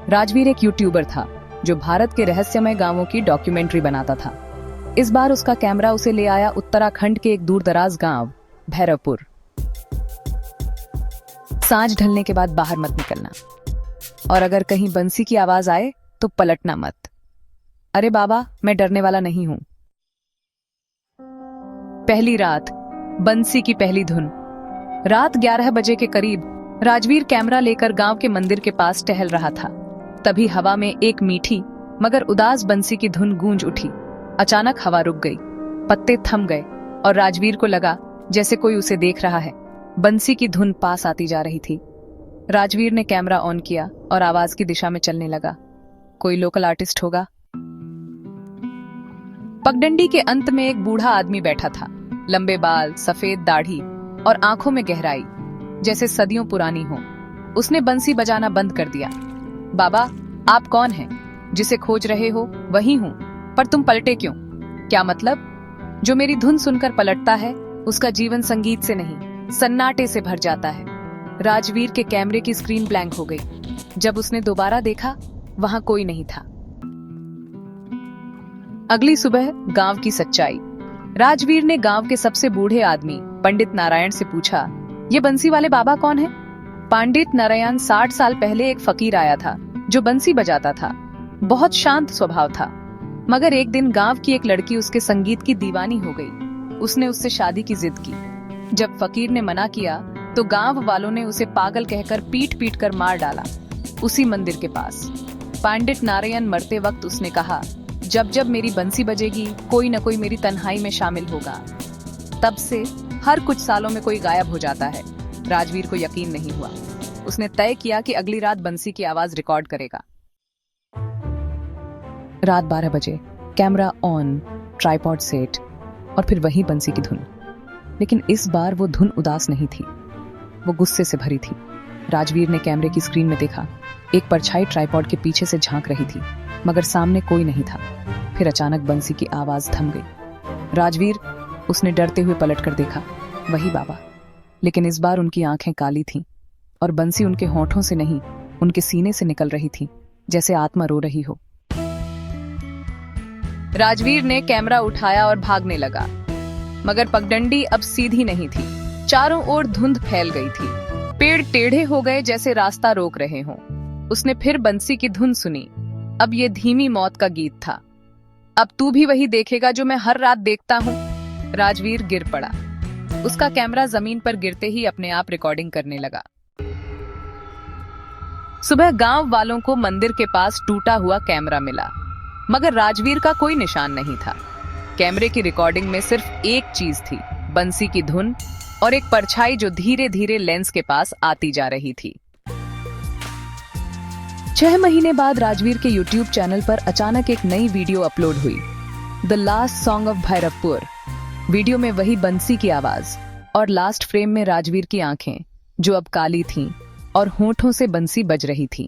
राजवीर एक यूट्यूबर था जो भारत के रहस्यमय गांवों की डॉक्यूमेंट्री बनाता था। इस बार उसका कैमरा उसे ले आया उत्तराखंड के एक दूरदराज गांव भैरवपुर। सांझ ढलने के बाद बाहर मत निकलना, और अगर कहीं बंसी की आवाज आए तो पलटना मत। अरे बाबा, मैं डरने वाला नहीं हूं। पहली रात, बंसी की पहली धुन। रात 11 बजे के करीब राजवीर कैमरा लेकर गांव के मंदिर के पास टहल रहा था। तभी हवा में एक मीठी मगर उदास बंसी की धुन गूंज उठी। अचानक हवा रुक गई, पत्ते थम गए और राजवीर को लगा जैसे कोई उसे देख रहा है। बंसी की धुन पास आती जा रही थी। राजवीर ने कैमरा ऑन किया और आवाज की दिशा में चलने लगा। कोई लोकल आर्टिस्ट होगा। पगडंडी के अंत में एक बूढ़ा आदमी बैठा था। लंबे बाल, सफेद दाढ़ी और आंखों में गहराई, जैसे सदियों पुरानी हो। उसने बंसी बजाना बंद कर दिया। बाबा, आप कौन हैं? जिसे खोज रहे हो वही हूं, पर तुम पलटे क्यों? क्या मतलब? जो मेरी धुन सुनकर पलटता है उसका जीवन संगीत से नहीं, सन्नाटे से भर जाता है। राजवीर के कैमरे की स्क्रीन ब्लैंक हो गई। जब उसने दोबारा देखा, वहां कोई नहीं था। अगली सुबह गांव की सच्चाई। राजवीर ने गांव के सबसे बूढ़े आदमी पंडित नारायण से पूछा, ये बंसी वाले बाबा कौन है? पंडित नारायण 60 साल पहले एक फकीर आया था जो बंसी बजाता था। बहुत शांत स्वभाव था, मगर एक दिन गांव की एक लड़की उसके संगीत की दीवानी हो गई। उसने उससे शादी की जिद की। जब फकीर ने मना किया तो गांव वालों ने उसे पागल कहकर पीट पीट कर मार डाला, उसी मंदिर के पास। पंडित नारायण मरते वक्त उसने कहा, जब जब मेरी बंसी बजेगी कोई न कोई मेरी तन्हाई में शामिल होगा। तब से हर कुछ सालों में कोई गायब हो जाता है। राजवीर को यकीन नहीं हुआ। उसने तय किया कि अगली रात बंसी की आवाज रिकॉर्ड करेगा। रात 12 बजे, कैमरा ऑन, ट्राइपॉड सेट, और फिर वही बंसी की धुन। लेकिन इस बार वो धुन उदास नहीं थी, वो गुस्से से भरी थी। राजवीर ने कैमरे की स्क्रीन में देखा, एक परछाई ट्राइपॉड के पीछे से झांक रही थी, मगर सामने कोई नहीं था। फिर अचानक बंसी की आवाज थम गई। राजवीर, उसने डरते हुए पलट कर देखा, वही बाबा। लेकिन इस बार उनकी आंखें काली थीं और बंसी उनके होठों से नहीं, उनके सीने से निकल रही थी, जैसे आत्मा रो रही हो। राजवीर ने कैमरा उठाया और भागने लगा, मगर पगडंडी अब सीधी नहीं थी। चारों ओर धुंध फैल गई थी। पेड़ टेढ़े हो गए जैसे रास्ता रोक रहे हों। उसने फिर बंसी की धुन सुनी। अब ये धीमी मौत का गीत था। अब तू भी वही देखेगा जो मैं हर रात देखता हूँ। राजवीर गिर पड़ा। उसका कैमरा जमीन पर गिरते ही अपने आप रिकॉर्डिंग करने लगा। सुबह गांव वालों को मंदिर के पास टूटा हुआ कैमरा मिला, मगर राजवीर का कोई निशान नहीं था। कैमरे की रिकॉर्डिंग में सिर्फ एक चीज थी, बंसी की धुन और एक परछाई जो धीरे धीरे लेंस के पास आती जा रही थी। 6 महीने बाद राजवीर के यूट्यूब चैनल पर अचानक एक नई वीडियो अपलोड हुई, the last song of Bhairavpur. Video में वही बंसी की आवाज और लास्ट फ्रेम में राजवीर की आंखें, जो अब काली थीं और होठों से बंसी बज रही थी।